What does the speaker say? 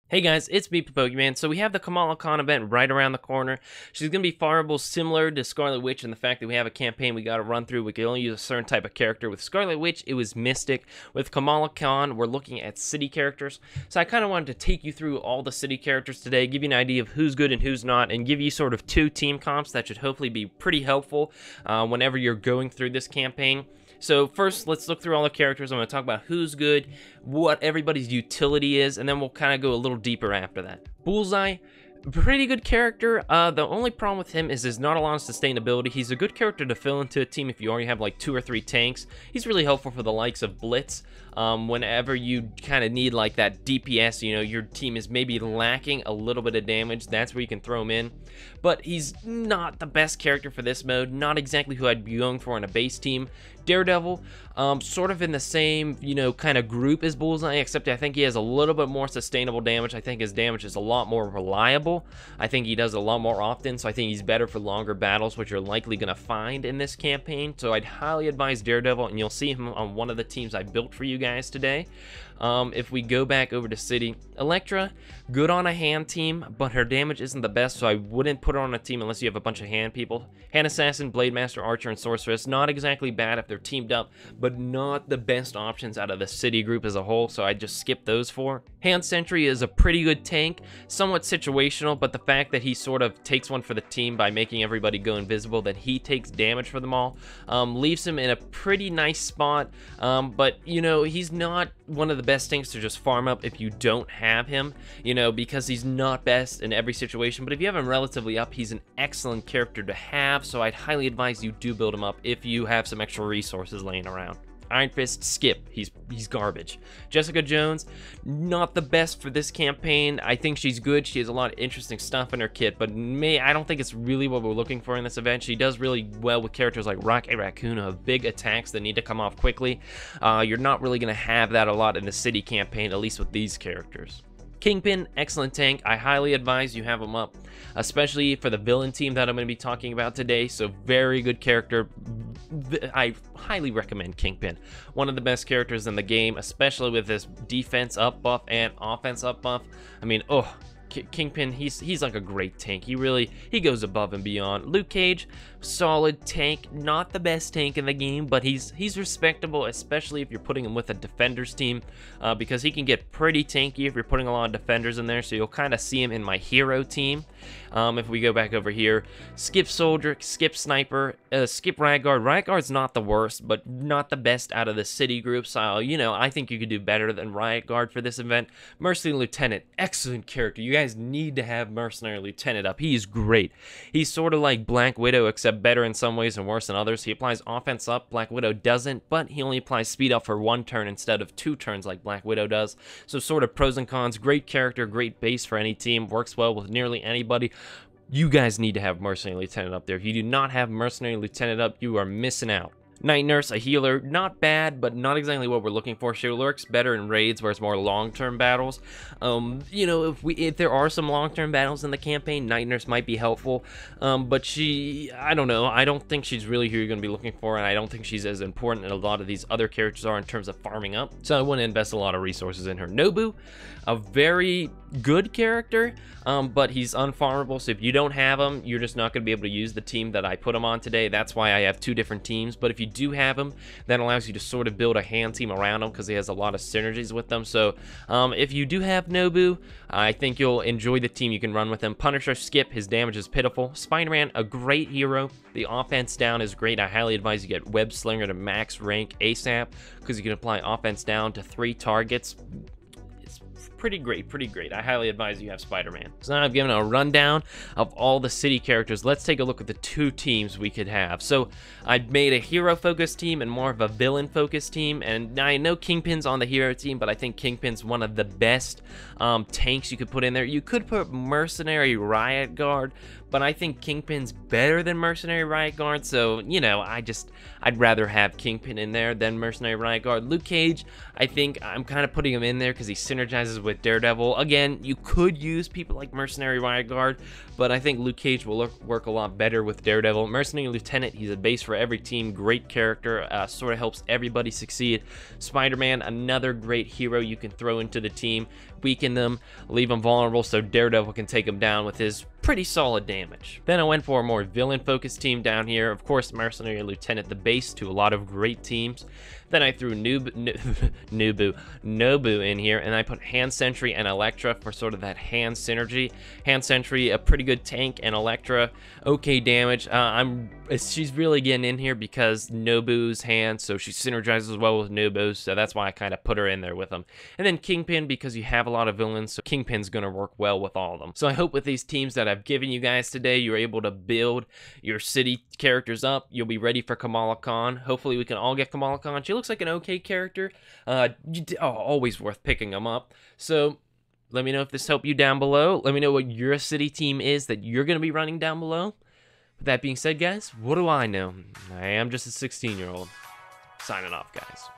Hey guys, it's me, Pokemon. So we have the Kamala event right around the corner. She's going to be farmable, similar to Scarlet Witch in the fact that we have a campaign we got to run through. We can only use a certain type of character. With Scarlet Witch, it was Mystic. With Kamala we're looking at city characters. So I kind of wanted to take you through all the city characters today, give you an idea of who's good and who's not, and give you sort of two team comps that should hopefully be pretty helpful whenever you're going through this campaign. So first, let's look through all the characters. I'm going to talk about who's good, what everybody's utility is, and then we'll kind of go a little deeper after that. Bullseye, pretty good character. The only problem with him is there's not a lot of sustainability. He's a good character to fill into a team if you already have like 2 or 3 tanks. He's really helpful for the likes of Blitz. Whenever you kind of need like that DPS, you know, your team is maybe lacking a little bit of damage, that's where you can throw him in. But he's not the best character for this mode, not exactly who I'd be going for in a base team. Daredevil, sort of in the same, you know, kind of group as Bullseye, except I think he has a little bit more sustainable damage. I think his damage is a lot more reliable. I think he does it a lot more often, so I think he's better for longer battles, which you're likely going to find in this campaign. So I'd highly advise Daredevil, and you'll see him on one of the teams I built for you guys today. If we go back over to City, Elektra, good on a hand team, but her damage isn't the best, so I wouldn't put her on a team unless you have a bunch of hand people. Hand Assassin, Blade Master, Archer, and Sorceress, not exactly bad if they're teamed up, but not the best options out of the City group as a whole, so I just skip those 4. Hand Sentry is a pretty good tank, somewhat situational, but the fact that he sort of takes one for the team by making everybody go invisible, that he takes damage for them all, leaves him in a pretty nice spot, but, you know, he's not one of the best things to just farm up if you don't have him, you know, because he's not best in every situation. But if you have him relatively up, he's an excellent character to have, so I'd highly advise you do build him up if you have some extra resources laying around. Iron Fist, skip. He's garbage. Jessica Jones, not the best for this campaign. I think she's good. She has a lot of interesting stuff in her kit, but I don't think it's really what we're looking for in this event. She does really well with characters like Rocket Raccoon, who have big attacks that need to come off quickly. You're not really going to have that a lot in the City campaign, at least with these characters. Kingpin, excellent tank. I highly advise you have him up, especially for the villain team that I'm going to be talking about today. So very good character. I highly recommend Kingpin. One of the best characters in the game, especially with this defense up buff and offense up buff. I mean, oh, Kingpin, he's like a great tank. He goes above and beyond. Luke Cage, solid tank, not the best tank in the game, but he's respectable, especially if you're putting him with a defenders team, because he can get pretty tanky if you're putting a lot of defenders in there. So you'll kind of see him in my hero team. If we go back over here, skip Soldier, skip Sniper, skip Riot Guard. Riot Guard's not the worst, but not the best out of the City group. So, you know, I think you could do better than Riot Guard for this event. Mercenary Lieutenant, excellent character. You guys need to have Mercenary Lieutenant up. He's great. He's sort of like Black Widow, except better in some ways and worse in others. He applies offense up, Black Widow doesn't, but he only applies speed up for 1 turn instead of 2 turns like Black Widow does. So sort of pros and cons. Great character, great base for any team, works well with nearly anybody. You guys need to have Mercenary Lieutenant up there. If you do not have Mercenary Lieutenant up, you are missing out. Night Nurse, a healer, not bad, but not exactly what we're looking for. She lurks better in raids where it's more long-term battles. You know, if there are some long-term battles in the campaign, Night Nurse might be helpful. But I don't know. I don't think she's really who you're going to be looking for, and I don't think she's as important as a lot of these other characters are in terms of farming up. So I wouldn't invest a lot of resources in her. Nobu, a very good character, but he's unfarmable, so if you don't have him, you're just not going to be able to use the team that I put him on today. That's why I have 2 different teams. But if you do have him, that allows you to sort of build a hand team around him because he has a lot of synergies with them. So if you do have Nobu, I think you'll enjoy the team you can run with him. Punisher, skip. His damage is pitiful. Spider-Man, a great hero. The offense down is great. I highly advise you get Web Slinger to max rank ASAP because you can apply offense down to 3 targets. Pretty great. I highly advise you have Spider-Man. So now I've given a rundown of all the City characters. Let's take a look at the 2 teams we could have. So I made a hero-focused team and more of a villain-focused team. And I know Kingpin's on the hero team, but I think Kingpin's one of the best tanks you could put in there. You could put Mercenary Riot Guard, but I think Kingpin's better than Mercenary Riot Guard, so, you know, I'd rather have Kingpin in there than Mercenary Riot Guard. Luke Cage, I think I'm kind of putting him in there because he synergizes with Daredevil. Again, you could use people like Mercenary Riot Guard, but I think Luke Cage will work a lot better with Daredevil. Mercenary Lieutenant, he's a base for every team, great character, sort of helps everybody succeed. Spider-Man, another great hero you can throw into the team, weaken them, leave them vulnerable so Daredevil can take them down with his pretty solid damage. Then I went for a more villain-focused team down here. Of course, Mercenary Lieutenant, the base to a lot of great teams. Then I threw Nobu in here, and I put Hand Sentry and Elektra for sort of that hand synergy. Hand Sentry, a pretty good tank, and Elektra, okay damage. She's really getting in here because Nobu's hand, so she synergizes well with Nobu's, so that's why I kind of put her in there with them. And then Kingpin, because you have a lot of villains, so Kingpin's gonna work well with all of them. So I hope with these teams that I've given you guys today, you're able to build your city characters up. You'll be ready for Kamala Khan. Hopefully we can all get Kamala Khan. She looks like an okay character. Always worth picking them up. So let me know if this helped you down below. Let me know what your city team is that you're going to be running down below. With that being said, guys, what do I know? I am just a 16-year-old. Signing off, guys.